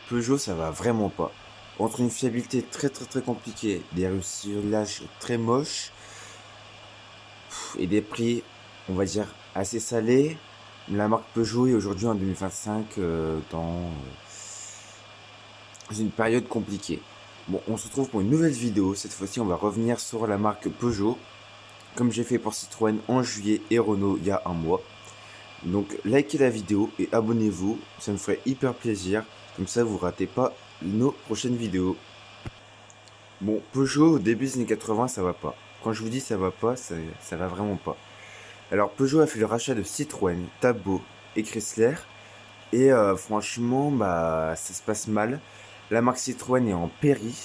Peugeot, ça va vraiment pas. Entre une fiabilité très compliquée, des réussilages très moches et des prix, on va dire, assez salés, la marque Peugeot est aujourd'hui en 2025 dans une période compliquée. Bon, on se retrouve pour une nouvelle vidéo. Cette fois-ci, on va revenir sur la marque Peugeot, comme j'ai fait pour Citroën en juillet et Renault il y a un mois. Donc, likez la vidéo et abonnez-vous, ça me ferait hyper plaisir. Comme ça, vous ratez pas nos prochaines vidéos. Bon, Peugeot, au début des années 80, ça va pas. Quand je vous dis ça va pas, ça va vraiment pas. Alors, Peugeot a fait le rachat de Citroën, Talbot et Chrysler. Et franchement, bah, ça se passe mal. La marque Citroën est en péri.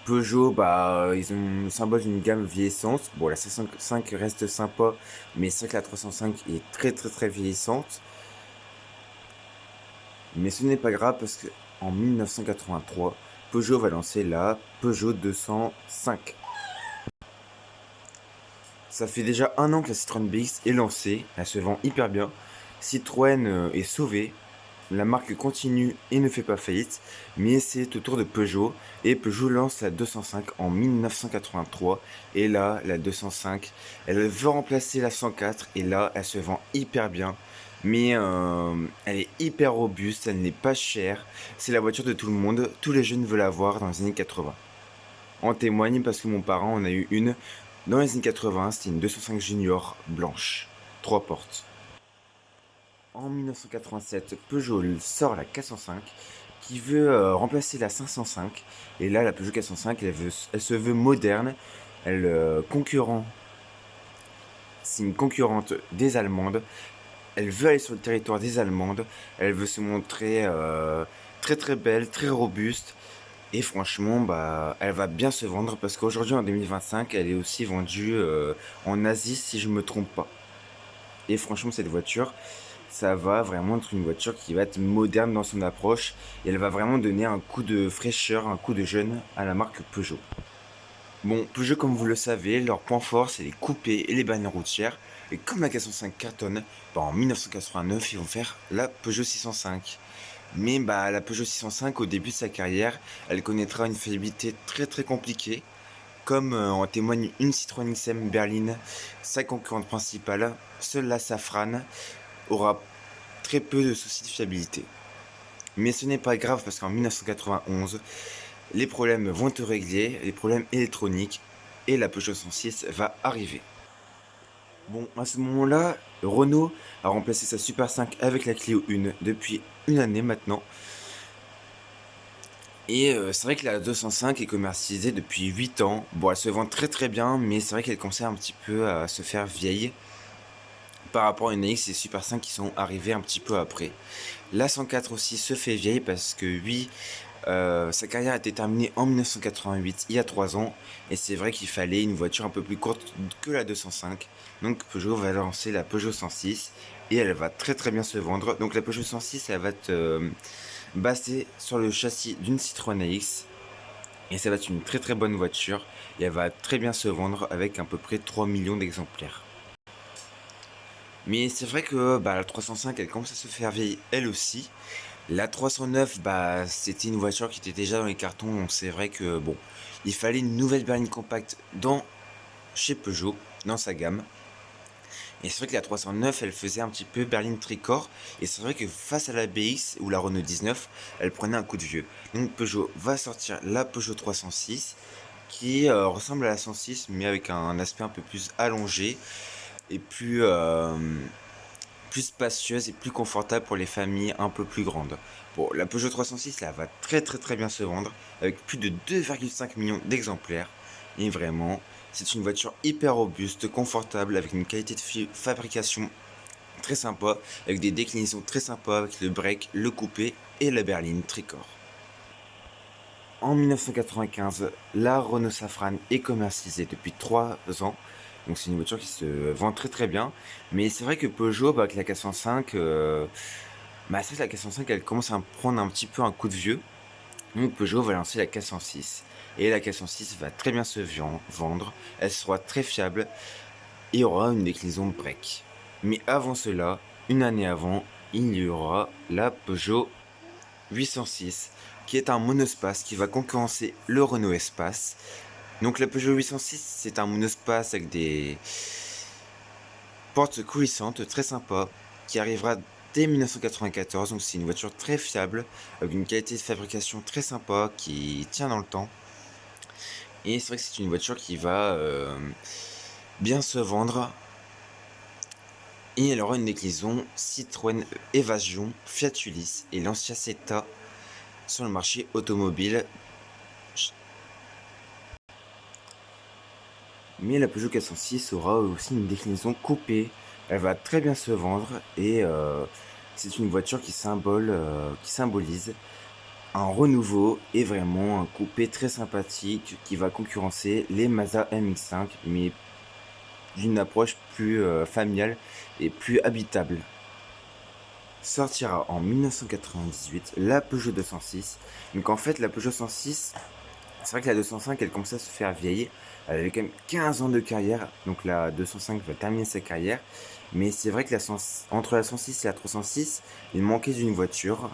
Peugeot, bah, ils ont le symbole d'une gamme vieillissante. Bon, la 505 reste sympa, mais c'est vrai que la 305 est très vieillissante. Mais ce n'est pas grave parce qu'en 1983, Peugeot va lancer la Peugeot 205. Ça fait déjà un an que la Citroën BX est lancée, elle se vend hyper bien. Citroën est sauvée, la marque continue et ne fait pas faillite, mais c'est au tour de Peugeot, et Peugeot lance la 205 en 1983, et là, la 205, elle veut remplacer la 104, et là, elle se vend hyper bien, mais elle est hyper robuste, elle n'est pas chère, c'est la voiture de tout le monde, tous les jeunes veulent avoir dans les années 80. En témoigne parce que mon parent en a eu une dans les années 80, c'était une 205 Junior blanche, 3 portes. En 1987, Peugeot sort la 405 qui veut remplacer la 505. Et là, la Peugeot 405, elle se veut moderne. Elle concurrent, c'est une concurrente des Allemandes. Elle veut aller sur le territoire des Allemandes. Elle veut se montrer très belle, très robuste. Et franchement, bah, elle va bien se vendre parce qu'aujourd'hui, en 2025, elle est aussi vendue en Asie, si je me trompe pas. Et franchement, cette voiture, ça va vraiment être une voiture qui va être moderne dans son approche. Et elle va vraiment donner un coup de fraîcheur, un coup de jeune à la marque Peugeot. Bon, Peugeot, comme vous le savez, leur point fort, c'est les coupés et les bannières routières. Et comme la 405 cartonne, bah, en 1989, ils vont faire la Peugeot 605. Mais bah, la Peugeot 605, au début de sa carrière, elle connaîtra une fiabilité très compliquée, comme en témoigne une Citroën XM berline, sa concurrente principale. Seule la Safrane aura très peu de soucis de fiabilité. Mais ce n'est pas grave parce qu'en 1991, les problèmes vont être réglés, les problèmes électroniques, et la Peugeot 106 va arriver. Bon, à ce moment-là, Renault a remplacé sa Super 5 avec la Clio 1 depuis une année maintenant. Et c'est vrai que la 205 est commercialisée depuis 8 ans. Bon, elle se vend très bien, mais c'est vrai qu'elle commence un petit peu à se faire vieille par rapport à une AX et Super 5 qui sont arrivés un petit peu après. La 104 aussi se fait vieille parce que oui, sa carrière a été terminée en 1988, il y a 3 ans, et c'est vrai qu'il fallait une voiture un peu plus courte que la 205. Donc Peugeot va lancer la Peugeot 106 et elle va très bien se vendre. Donc la Peugeot 106, elle va être basée sur le châssis d'une Citroën AX. Et ça va être une très bonne voiture et elle va très bien se vendre avec à peu près 3 millions d'exemplaires. Mais c'est vrai que bah, la 305 elle commence à se faire vieille elle aussi. La 309 bah, c'était une voiture qui était déjà dans les cartons, donc c'est vrai que bon, il fallait une nouvelle berline compacte chez Peugeot, dans sa gamme. Et c'est vrai que la 309 elle faisait un petit peu berline tricorps, et c'est vrai que face à la BX ou la Renault 19, elle prenait un coup de vieux. Donc Peugeot va sortir la Peugeot 306 qui ressemble à la 106 mais avec un aspect un peu plus allongé et plus spacieuse et plus confortable pour les familles un peu plus grandes. Bon, la Peugeot 306 là va très bien se vendre avec plus de 2,5 millions d'exemplaires. Et vraiment, c'est une voiture hyper robuste, confortable, avec une qualité de fabrication très sympa, avec des déclinaisons très sympas avec le break, le coupé et la berline tricorps. En 1995, la Renault Safrane est commercialisée depuis 3 ans. Donc c'est une voiture qui se vend très bien. Mais c'est vrai que Peugeot, bah, avec la 405, bah, c'est vrai que la 405 elle commence à prendre un petit peu un coup de vieux. Donc Peugeot va lancer la 406. Et la 406 va très bien se vendre. Elle sera très fiable et aura une déclinaison break. Mais avant cela, une année avant, il y aura la Peugeot 806, qui est un monospace qui va concurrencer le Renault Espace. Donc la Peugeot 806, c'est un monospace avec des portes coulissantes très sympa, qui arrivera dès 1994. Donc c'est une voiture très fiable, avec une qualité de fabrication très sympa, qui tient dans le temps. Et c'est vrai que c'est une voiture qui va bien se vendre. Et elle aura une déclinaison Citroën Evasion, Fiat Ulysse et Lancia Setta sur le marché automobile. Mais la Peugeot 406 aura aussi une déclinaison coupée. Elle va très bien se vendre et c'est une voiture qui symbolise un renouveau et vraiment un coupé très sympathique qui va concurrencer les Mazda MX-5, mais d'une approche plus familiale et plus habitable. Sortira en 1998 la Peugeot 206. Donc en fait la Peugeot 106, c'est vrai que la 205 elle commençait à se faire vieillir. Elle avait quand même 15 ans de carrière, donc la 205 va terminer sa carrière. Mais c'est vrai que entre la 106 et la 306, il manquait d'une voiture.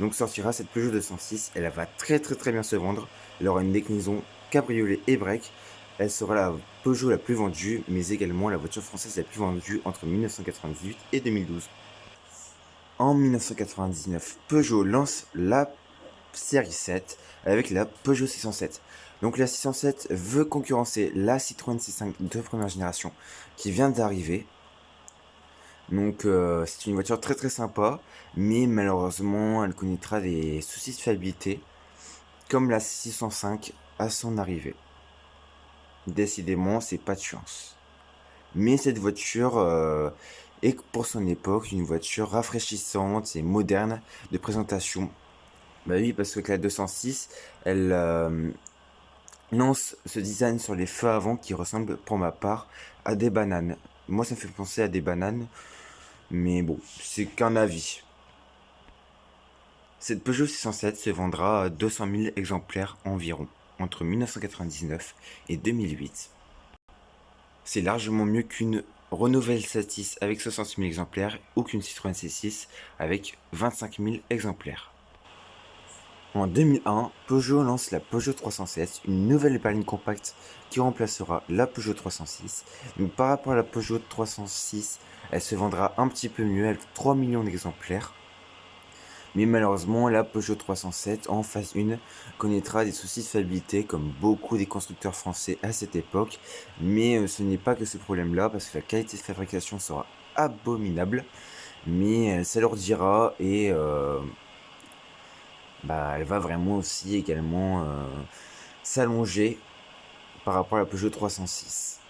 Donc sortira cette Peugeot 206, elle va très bien se vendre. Elle aura une déclinaison cabriolet et break. Elle sera la Peugeot la plus vendue, mais également la voiture française la plus vendue entre 1998 et 2012. En 1999, Peugeot lance la série 7 avec la Peugeot 607. Donc la 607 veut concurrencer la Citroën C5 de première génération qui vient d'arriver. Donc c'est une voiture très sympa, mais malheureusement elle connaîtra des soucis de fiabilité comme la 605 à son arrivée. Décidément, c'est pas de chance. Mais cette voiture est pour son époque une voiture rafraîchissante et moderne de présentation. Bah oui, parce que la 206, elle lance ce design sur les feux avant qui ressemble pour ma part à des bananes. Moi ça me fait penser à des bananes, mais bon, c'est qu'un avis. Cette Peugeot 607 se vendra à 200 000 exemplaires environ entre 1999 et 2008. C'est largement mieux qu'une Renault Velsatis avec 60 000 exemplaires ou qu'une Citroën C6 avec 25 000 exemplaires. En 2001, Peugeot lance la Peugeot 307, une nouvelle berline compacte qui remplacera la Peugeot 306. Donc par rapport à la Peugeot 306, elle se vendra un petit peu mieux avec 3 millions d'exemplaires. Mais malheureusement, la Peugeot 307 en phase 1 connaîtra des soucis de fiabilité comme beaucoup des constructeurs français à cette époque. Mais ce n'est pas que ce problème-là parce que la qualité de fabrication sera abominable. Mais elle s'alourdira et elle va vraiment aussi également s'allonger par rapport à la Peugeot 306.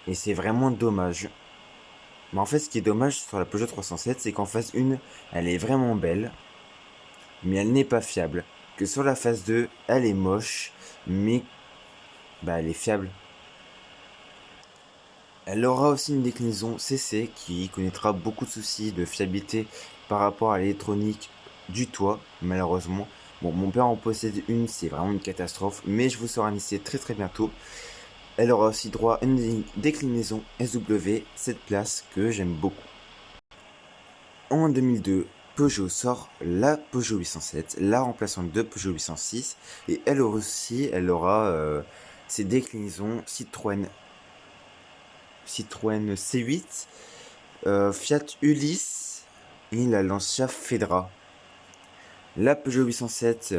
Et c'est vraiment dommage. Mais en fait, ce qui est dommage sur la Peugeot 307, c'est qu'en phase 1, elle est vraiment belle, mais elle n'est pas fiable. Que sur la phase 2, elle est moche, mais elle est fiable. Elle aura aussi une déclinaison CC qui connaîtra beaucoup de soucis de fiabilité par rapport à l'électronique du toit, malheureusement. Bon, mon père en possède une, c'est vraiment une catastrophe, mais je vous saurai initier très bientôt. Elle aura aussi droit à une déclinaison SW 7 places que j'aime beaucoup. En 2002, Peugeot sort la Peugeot 807, la remplaçante de Peugeot 806, et elle aussi, elle aura ses déclinaisons Citroën C8, Fiat Ulysse et la Lancia Fedra. La Peugeot 807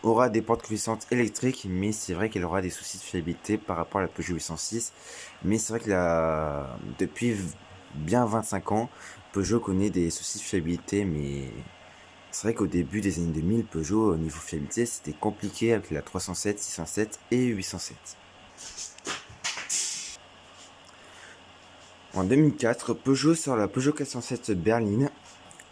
aura des portes coulissantes électriques, mais c'est vrai qu'elle aura des soucis de fiabilité par rapport à la Peugeot 806. Mais c'est vrai que depuis bien 25 ans, Peugeot connaît des soucis de fiabilité, mais c'est vrai qu'au début des années 2000, Peugeot, au niveau fiabilité, c'était compliqué avec la 307, 607 et 807. En 2004, Peugeot sort la Peugeot 407 berline.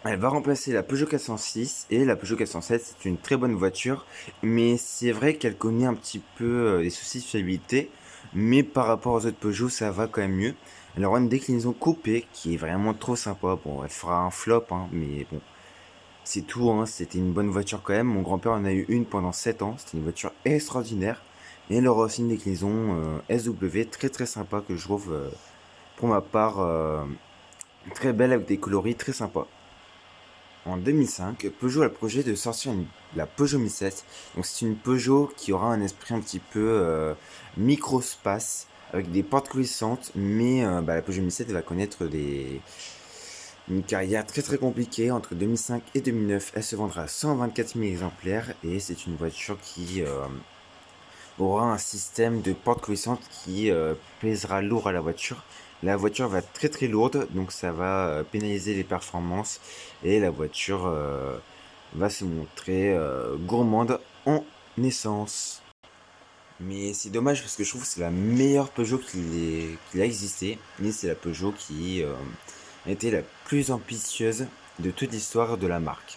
Elle va remplacer la Peugeot 406 et la Peugeot 407 c'est une très bonne voiture, mais c'est vrai qu'elle connaît un petit peu des soucis de fiabilité, mais par rapport aux autres Peugeot ça va quand même mieux. Elle aura une déclinaison coupée qui est vraiment trop sympa. Bon, elle fera un flop, mais bon, c'est tout, c'était une bonne voiture quand même. Mon grand-père en a eu une pendant 7 ans, c'était une voiture extraordinaire. Et elle aura aussi une déclinaison SW très sympa que je trouve pour ma part très belle avec des coloris très sympas. En 2005, Peugeot a le projet de sortir la Peugeot 1007. Donc c'est une Peugeot qui aura un esprit un petit peu micro-space, avec des portes coulissantes, mais la Peugeot 1007 va connaître une carrière très très compliquée. Entre 2005 et 2009, elle se vendra à 124 000 exemplaires, et c'est une voiture qui aura un système de portes coulissantes qui pèsera lourd à la voiture. La voiture va être très très lourde, donc ça va pénaliser les performances, et la voiture va se montrer gourmande en essence. Mais c'est dommage parce que je trouve que c'est la meilleure Peugeot qu'il a existé, et c'est la Peugeot qui a été la plus ambitieuse de toute l'histoire de la marque.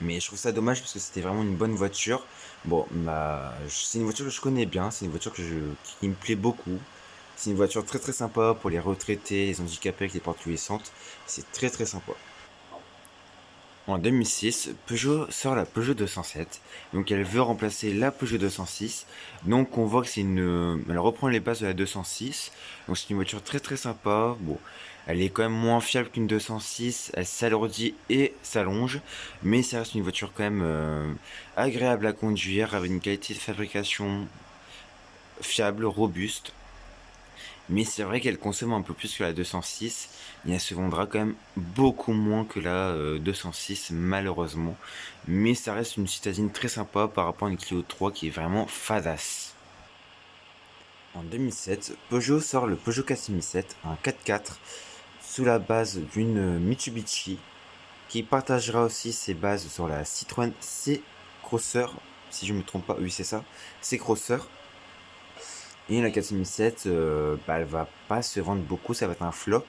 Mais je trouve ça dommage parce que c'était vraiment une bonne voiture. Bon, c'est une voiture que je connais bien, c'est une voiture qui me plaît beaucoup. C'est une voiture très très sympa pour les retraités, les handicapés avec les portes coulissantes. C'est très très sympa. En 2006, Peugeot sort la Peugeot 207. Donc elle veut remplacer la Peugeot 206. Donc on voit que elle reprend les bases de la 206. Donc c'est une voiture très très sympa. Bon, elle est quand même moins fiable qu'une 206. Elle s'alourdit et s'allonge. Mais ça reste une voiture quand même agréable à conduire, avec une qualité de fabrication fiable, robuste. Mais c'est vrai qu'elle consomme un peu plus que la 206, et elle se vendra quand même beaucoup moins que la 206 malheureusement. Mais ça reste une citadine très sympa par rapport à une Clio 3 qui est vraiment fadasse. En 2007, Peugeot sort le Peugeot 4007, un 4x4 sous la base d'une Mitsubishi, qui partagera aussi ses bases sur la Citroën C-Crosser, si je ne me trompe pas, oui c'est ça, C-Crosser. Et la 4007, elle va pas se vendre beaucoup, ça va être un flop.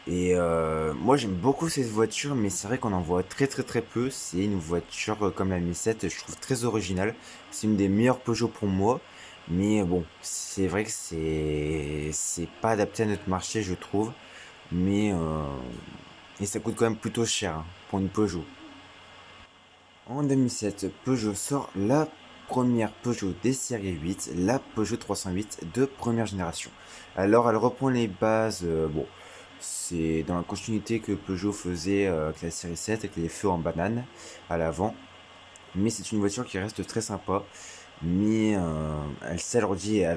Et moi j'aime beaucoup cette voiture, mais c'est vrai qu'on en voit très très très peu. C'est une voiture comme la 1007, je trouve très originale. C'est une des meilleures Peugeot pour moi. Mais bon, c'est vrai que c'est pas adapté à notre marché, je trouve. Mais et ça coûte quand même plutôt cher hein, pour une Peugeot. En 2007, Peugeot sort la première Peugeot des séries 8, la Peugeot 308 de première génération. Alors elle reprend les bases, bon, c'est dans la continuité que Peugeot faisait avec la série 7, avec les feux en banane à l'avant. Mais c'est une voiture qui reste très sympa, mais elle s'alourdit et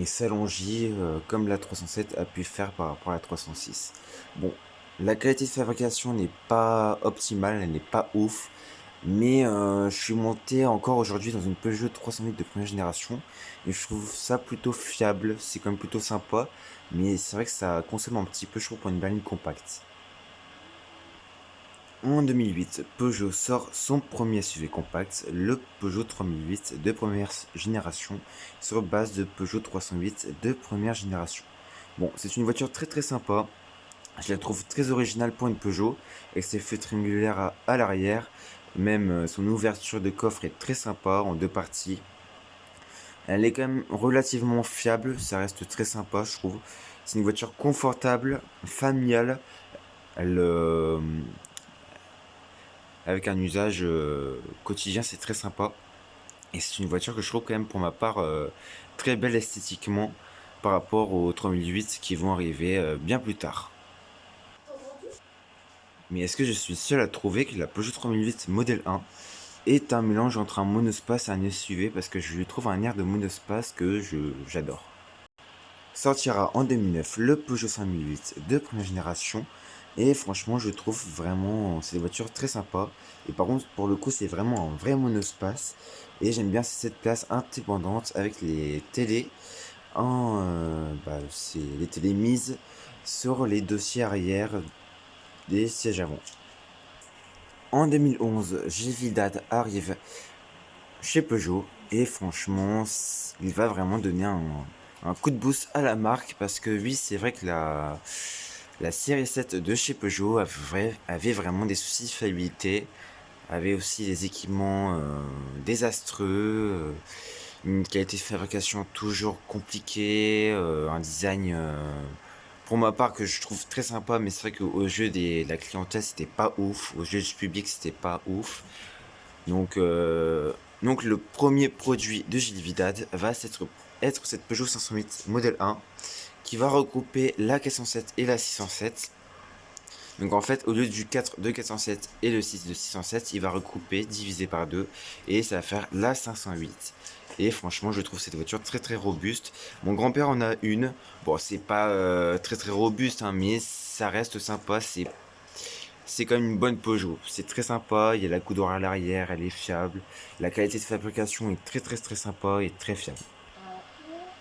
s'allongit comme la 307 a pu faire par rapport à la 306. Bon, la qualité de fabrication n'est pas optimale, elle n'est pas ouf, mais je suis monté encore aujourd'hui dans une Peugeot 308 de première génération, et je trouve ça plutôt fiable, c'est quand même plutôt sympa, mais c'est vrai que ça consomme un petit peu, je trouve, pour une berline compacte. En 2008, Peugeot sort son premier SUV compact, le Peugeot 3008 de première génération, sur base de Peugeot 308 de première génération. Bon, c'est une voiture très très sympa, je la trouve très originale pour une Peugeot, avec ses feux triangulaires à l'arrière, même son ouverture de coffre est très sympa en deux parties. Elle est quand même relativement fiable, ça reste très sympa je trouve. C'est une voiture confortable, familiale, elle, avec un usage quotidien, c'est très sympa. Et c'est une voiture que je trouve quand même pour ma part très belle esthétiquement par rapport aux 3008 qui vont arriver bien plus tard. Mais est-ce que je suis seul à trouver que la Peugeot 3008 Model 1 est un mélange entre un monospace et un SUV, parce que je lui trouve un air de monospace que j'adore. Sortira en 2009 le Peugeot 5008 de première génération, et franchement je trouve vraiment c'est des voitures très sympas, et par contre pour le coup c'est vraiment un vrai monospace, et j'aime bien cette place indépendante avec les télés c'est les télés mises sur les dossiers arrière des sièges avant. En 2011, Gvidad arrive chez Peugeot, et franchement il va vraiment donner un coup de boost à la marque, parce que oui c'est vrai que la série 7 de chez Peugeot avait vraiment des soucis de fiabilité, avait aussi des équipements désastreux, une qualité de fabrication toujours compliquée, un design pour ma part que je trouve très sympa, mais c'est vrai qu'aux yeux de la clientèle c'était pas ouf, aux yeux du public c'était pas ouf. Donc, le premier produit de Gilles Vidal va être cette Peugeot 508 Model 1, qui va regrouper la 407 et la 607. Donc en fait, au lieu du 4 de 407 et le 6 de 607, il va recouper, diviser par 2, et ça va faire la 508. Et franchement, je trouve cette voiture très très robuste. Mon grand-père en a une. Bon, c'est pas très très robuste, hein, mais ça reste sympa. C'est quand même une bonne Peugeot. C'est très sympa. Il y a la coudoir à l'arrière, elle est fiable. La qualité de fabrication est très très très sympa et très fiable.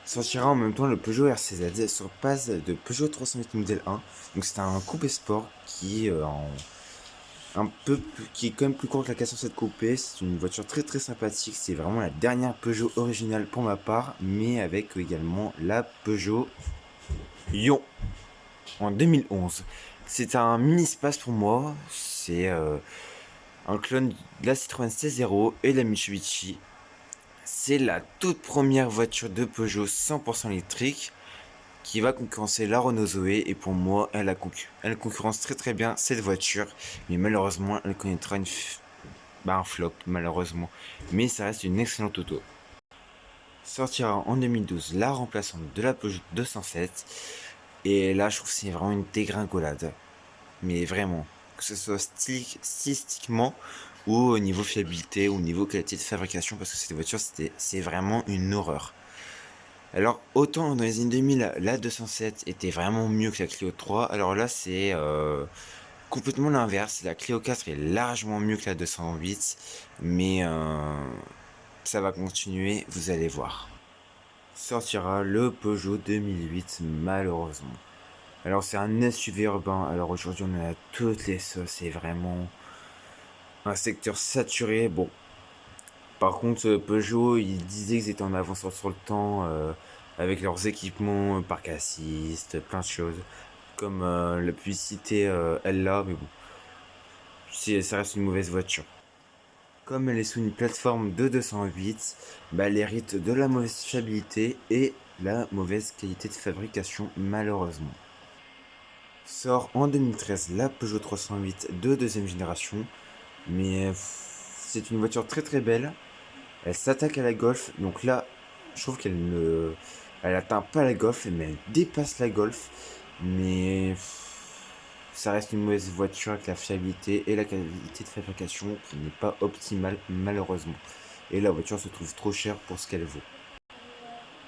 Sortira en même temps le Peugeot RCZ sur base de Peugeot 308 modèle 1. Donc c'est un coupé sport qui est qui est quand même plus court que la 407 coupé. C'est une voiture très très sympathique. C'est vraiment la dernière Peugeot originale pour ma part, mais avec également la Peugeot Ion en 2011. C'est un mini space pour moi. C'est un clone de la Citroën C0 et de la Mitsubishi. C'est la toute première voiture de Peugeot 100% électrique qui va concurrencer la Renault Zoé, et pour moi elle concurrence très très bien cette voiture, mais malheureusement elle connaîtra un flop malheureusement, mais ça reste une excellente auto. Sortira en 2012 la remplaçante de la Peugeot 207, et là je trouve que c'est vraiment une dégringolade, mais vraiment, que ce soit stylistiquement ou au niveau fiabilité ou au niveau qualité de fabrication, parce que cette voiture c'est vraiment une horreur. Alors, autant dans les années 2000, la 207 était vraiment mieux que la Clio 3, alors là, c'est complètement l'inverse. La Clio 4 est largement mieux que la 208, mais ça va continuer, vous allez voir. Sortira le Peugeot 2008, malheureusement. Alors, c'est un SUV urbain, alors aujourd'hui, on a toutes les sauces, c'est vraiment un secteur saturé. Bon, par contre, Peugeot, ils disaient qu'ils étaient en avance sur le temps avec leurs équipements, parc assist, plein de choses. Comme la publicité, elle là, mais bon, ça reste une mauvaise voiture. Comme elle est sous une plateforme de 208, bah, elle hérite de la mauvaise fiabilité et la mauvaise qualité de fabrication, malheureusement. Sort en 2013 la Peugeot 308 de deuxième génération, mais c'est une voiture très très belle. Elle s'attaque à la Golf, donc là, je trouve elle atteint pas la Golf, mais elle dépasse la Golf. Mais ça reste une mauvaise voiture avec la fiabilité et la qualité de fabrication qui n'est pas optimale malheureusement. Et la voiture se trouve trop chère pour ce qu'elle vaut.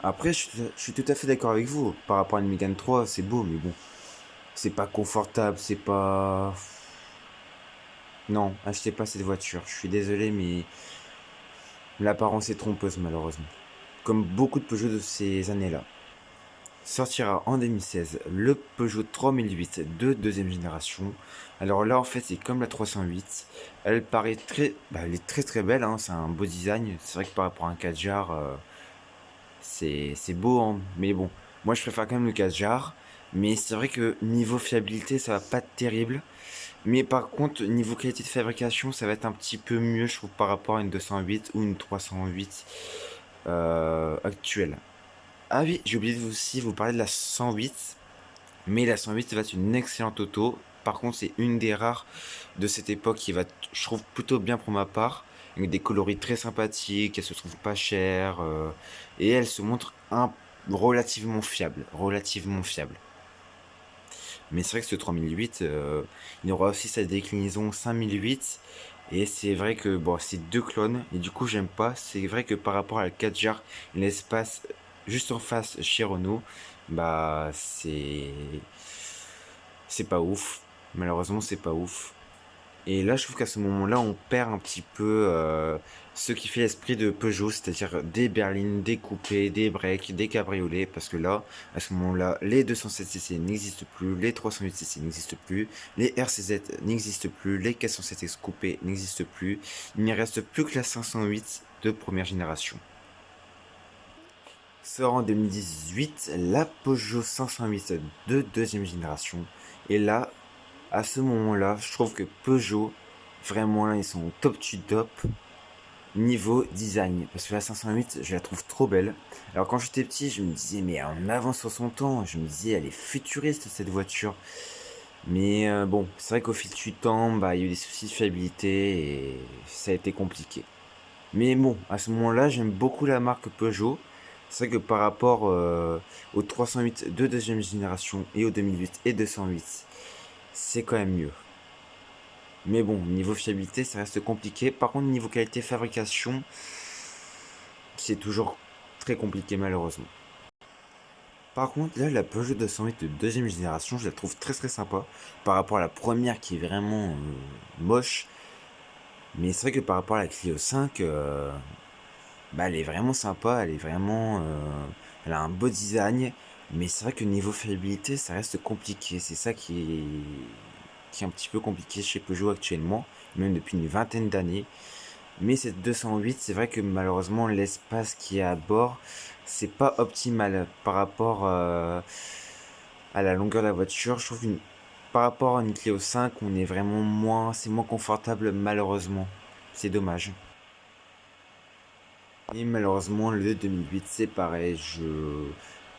Après, je suis tout à fait d'accord avec vous. Par rapport à une Mégane 3, c'est beau, mais bon, c'est pas confortable, c'est pas. Non, achetez pas cette voiture. Je suis désolé, mais l'apparence est trompeuse malheureusement. Comme beaucoup de Peugeot de ces années-là. Sortira en 2016 le Peugeot 3008 de deuxième génération. Alors là, en fait, c'est comme la 308. Elle paraît elle est très très belle, hein, c'est un beau design. C'est vrai que par rapport à un 4JAR, c'est beau, hein, mais bon, moi je préfère quand même le 4JAR. Mais c'est vrai que niveau fiabilité, ça va pas être terrible. Mais par contre, niveau qualité de fabrication, ça va être un petit peu mieux, je trouve, par rapport à une 208 ou une 308 actuelle. Ah oui, j'ai oublié de aussi vous parler de la 108. Mais la 108 va être une excellente auto. Par contre, c'est une des rares de cette époque qui va, je trouve, plutôt bien pour ma part. Avec des coloris très sympathiques, elle se trouve pas chère. Et elle se montre relativement fiable. Relativement fiable. Mais c'est vrai que ce 3008, il aura aussi sa déclinaison 5008. Et c'est vrai que bon, c'est deux clones. Et du coup, j'aime pas. C'est vrai que par rapport à la 4JAR, l'espace juste en face chez Renault, bah c'est pas ouf. Malheureusement, c'est pas ouf. Et là, je trouve qu'à ce moment-là, on perd un petit peu ce qui fait l'esprit de Peugeot, c'est-à-dire des berlines, des coupés, des breaks, des cabriolets, parce que là, à ce moment-là, les 207cc n'existent plus, les 308cc n'existent plus, les RCZ n'existent plus, les 407X coupés n'existent plus, il n'y reste plus que la 508 de première génération. Sort en 2018 la Peugeot 508 de deuxième génération, et là, à ce moment-là, je trouve que Peugeot, vraiment là, ils sont au top du top niveau design. Parce que la 508, je la trouve trop belle. Alors quand j'étais petit, je me disais, mais en avance sur son temps, je me disais, elle est futuriste cette voiture. Mais bon, c'est vrai qu'au fil du temps, bah, il y a eu des soucis de fiabilité et ça a été compliqué. Mais bon, à ce moment-là, j'aime beaucoup la marque Peugeot. C'est vrai que par rapport au 308 de deuxième génération et au 2008 et 208, c'est quand même mieux. Mais bon, niveau fiabilité, ça reste compliqué. Par contre, niveau qualité fabrication, c'est toujours très compliqué malheureusement. Par contre, là, la Peugeot 208 de deuxième génération, je la trouve très très sympa par rapport à la première qui est vraiment moche. Mais c'est vrai que par rapport à la Clio 5, bah, elle est vraiment sympa, elle est vraiment, elle a un beau design. Mais c'est vrai que niveau fiabilité, ça reste compliqué. C'est ça qui est un petit peu compliqué chez Peugeot actuellement, même depuis une vingtaine d'années. Mais cette 208, c'est vrai que malheureusement l'espace qui est à bord, c'est pas optimal par rapport à la longueur de la voiture. Je trouve que par rapport à une Clio 5, on est vraiment moins, c'est moins confortable malheureusement. C'est dommage. Et malheureusement le 2008 c'est pareil.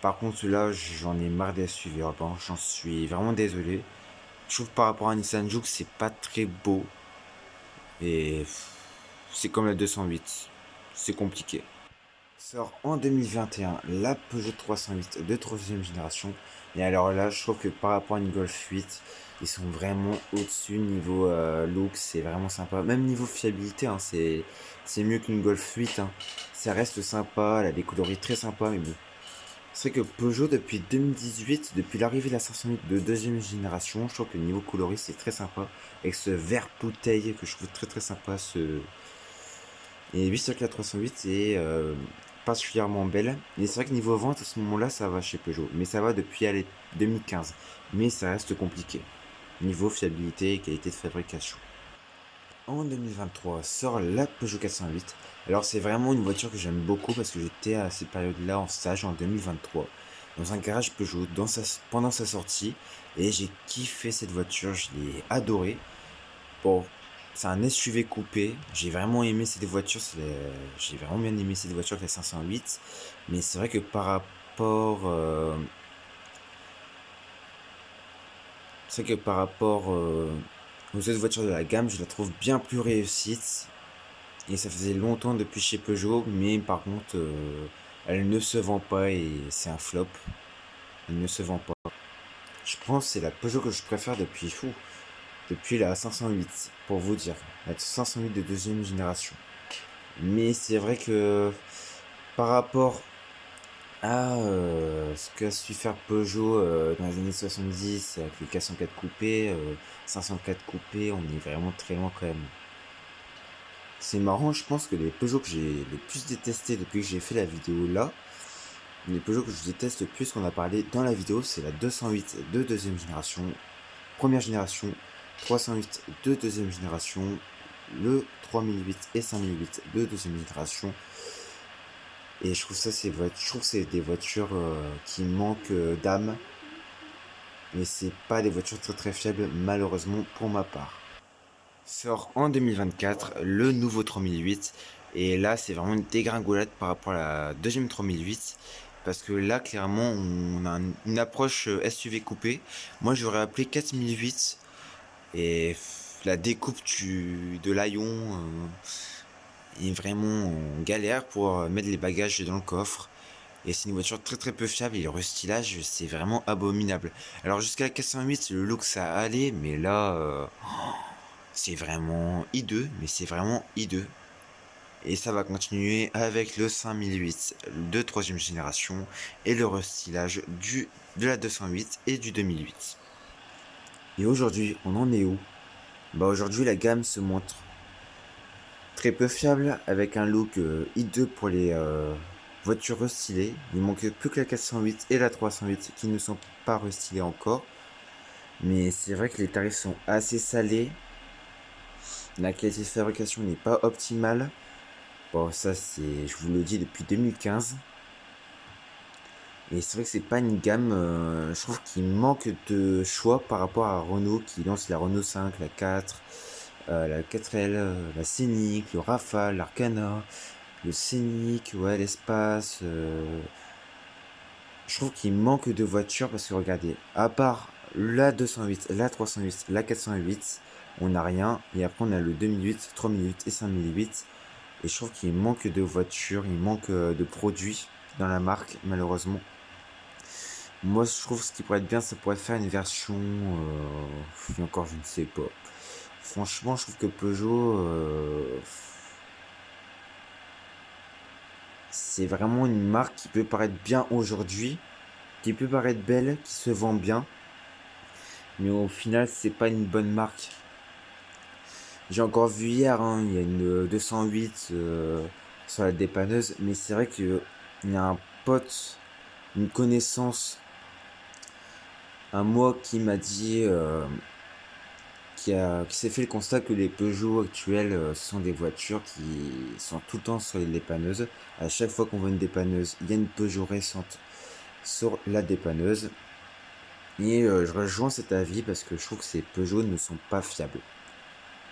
Par contre là j'en ai marre des SUV. J'en suis vraiment désolé. Je trouve que par rapport à Nissan Juke c'est pas très beau. Et c'est comme la 208. C'est compliqué. Sort en 2021 la Peugeot 308 de troisième génération. Et alors là, je trouve que par rapport à une Golf 8, ils sont vraiment au-dessus niveau look, c'est vraiment sympa. Même niveau fiabilité, hein, c'est mieux qu'une Golf 8. Hein. Ça reste sympa, elle a des coloris très sympas, mais bon. C'est vrai que Peugeot, depuis 2018, depuis l'arrivée de la 508 de deuxième génération, je trouve que le niveau coloris, c'est très sympa. Avec ce vert bouteille que je trouve très très sympa. Et oui, c'est vrai que la 308 est particulièrement belle. Et c'est vrai que niveau vente, à ce moment-là, ça va chez Peugeot. Mais ça va depuis 2015. Mais ça reste compliqué. Niveau fiabilité et qualité de fabrication. En 2023 sort la Peugeot 408. Alors c'est vraiment une voiture que j'aime beaucoup parce que j'étais à cette période-là en stage en 2023 dans un garage Peugeot pendant sa sortie et j'ai kiffé cette voiture, je l'ai adorée. Bon, c'est un SUV coupé. J'ai vraiment aimé cette voiture. J'ai vraiment bien aimé cette voiture avec la 508. Mais c'est vrai que par rapport, c'est vrai que par rapport aux autres voitures de la gamme, je la trouve bien plus réussite. Et ça faisait longtemps depuis chez Peugeot, mais par contre, elle ne se vend pas et c'est un flop. Elle ne se vend pas. Je pense que c'est la Peugeot que je préfère depuis la 508, pour vous dire. La 508 de deuxième génération. Mais c'est vrai que par rapport à ce qu'a su faire Peugeot dans les années 70 avec les 404 coupés, 504 coupés, on est vraiment très loin quand même. C'est marrant, je pense que les Peugeot que j'ai le plus détesté depuis que j'ai fait la vidéo là, les Peugeot que je déteste le plus qu'on a parlé dans la vidéo, c'est la 208 de deuxième génération, première génération, 308 de deuxième génération, le 3008 et 5008 de deuxième génération. Et je trouve je trouve que c'est des voitures qui manquent d'âme. Mais c'est pas des voitures très très fiables malheureusement pour ma part. Sort en 2024 le nouveau 3008. Et là c'est vraiment une dégringolade par rapport à la deuxième 3008. Parce que là clairement on a une approche SUV coupée. Moi j'aurais appelé 4008. Et la découpe de l'Aion est vraiment en galère pour mettre les bagages dans le coffre. Et c'est une voiture très très peu fiable et le restylage c'est vraiment abominable. Alors jusqu'à la 408 le look ça allait, mais là c'est vraiment hideux, mais c'est vraiment hideux. Et ça va continuer avec le 5008 de troisième génération et le restylage de la 208 et du 2008. Et aujourd'hui on en est où? Bah aujourd'hui la gamme se montre très peu fiable avec un look hideux pour les voitures restylées. Il manque plus que la 408 et la 308 qui ne sont pas restylées encore. Mais c'est vrai que les tarifs sont assez salés. La qualité de fabrication n'est pas optimale. Bon, ça c'est, je vous le dis depuis 2015. Et c'est vrai que c'est pas une gamme, je trouve qu'il manque de choix par rapport à Renault qui lance la Renault 5, la 4, la 4L, la Scénic, le Rafale, l'Arcana, le Scénic, ouais, l'espace. Je trouve qu'il manque de voitures parce que regardez, à part la 208, la 308, la 408, on n'a rien. Et après on a le 2008, 3008 et 5008. Et je trouve qu'il manque de voitures, il manque de produits dans la marque malheureusement. Moi, je trouve ce qui pourrait être bien, ça pourrait faire une version, encore je ne sais pas. Franchement, je trouve que Peugeot, c'est vraiment une marque qui peut paraître bien aujourd'hui, qui peut paraître belle, qui se vend bien, mais au final, c'est pas une bonne marque. J'ai encore vu hier, hein, il y a une 208 sur la dépanneuse, mais c'est vrai qu'il y a un pote, une connaissance, un moi qui m'a dit, qui s'est fait le constat que les Peugeot actuels sont des voitures qui sont tout le temps sur les dépanneuses. À chaque fois qu'on voit une dépanneuse, il y a une Peugeot récente sur la dépanneuse. Et je rejoins cet avis parce que je trouve que ces Peugeot ne sont pas fiables.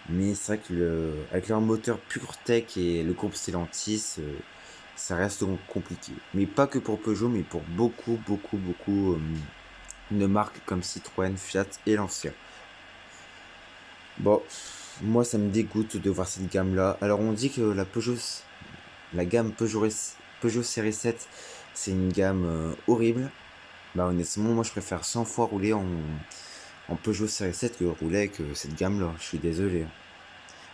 Mais c'est vrai que avec leur moteur PureTech et le groupe Stellantis, ça reste donc compliqué. Mais pas que pour Peugeot, mais pour beaucoup de marques comme Citroën, Fiat et Lancia. Bon, moi ça me dégoûte de voir cette gamme-là. Alors on dit que la gamme Peugeot Série 7, c'est une gamme horrible. Bah honnêtement, moi je préfère 100 fois rouler en Peugeot Série 7 que rouler avec cette gamme-là. Je suis désolé.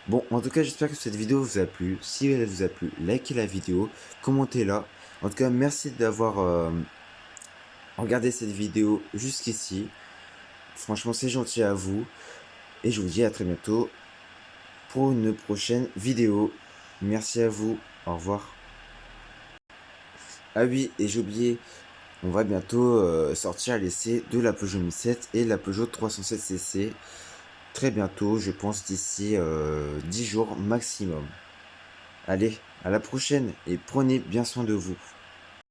Bon, en tout cas, j'espère que cette vidéo vous a plu. Si elle vous a plu, likez la vidéo, commentez-la. En tout cas, merci d'avoir regardé cette vidéo jusqu'ici. Franchement, c'est gentil à vous. Et je vous dis à très bientôt pour une prochaine vidéo. Merci à vous. Au revoir. Ah oui, et j'ai oublié, on va bientôt sortir l'essai de la Peugeot 1007 et la Peugeot 307cc. Très bientôt, je pense d'ici 10 jours maximum. Allez, à la prochaine et prenez bien soin de vous.